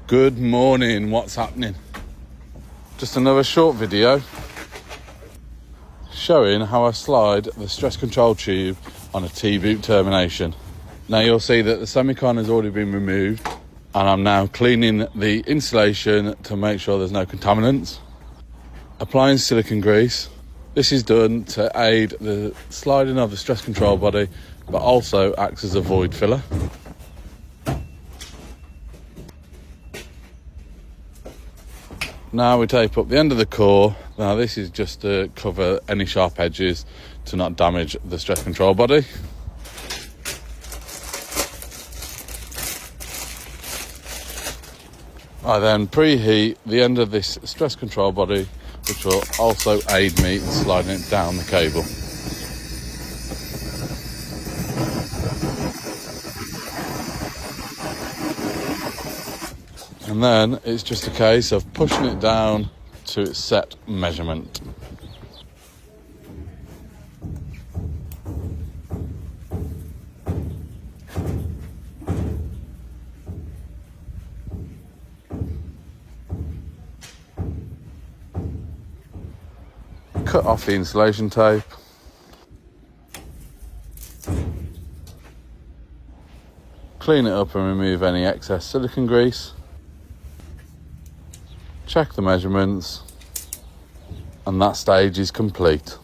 Good morning, what's happening? Just another short video showing how I slide the stress control tube on a T-boot termination. Now you'll see that the semicon has already been removed and I'm now cleaning the insulation to make sure there's no contaminants. Applying silicone grease. This is done to aid the sliding of the stress control body but also acts as a void filler. Now we tape up the end of the core. Now this is just to cover any sharp edges to not damage the stress control body. I then preheat the end of this stress control body, which will also aid me in sliding it down the cable. And then it's just a case of pushing it down to its set measurement. Cut off the insulation tape. Clean it up and remove any excess silicone grease. Check the measurements, and that stage is complete.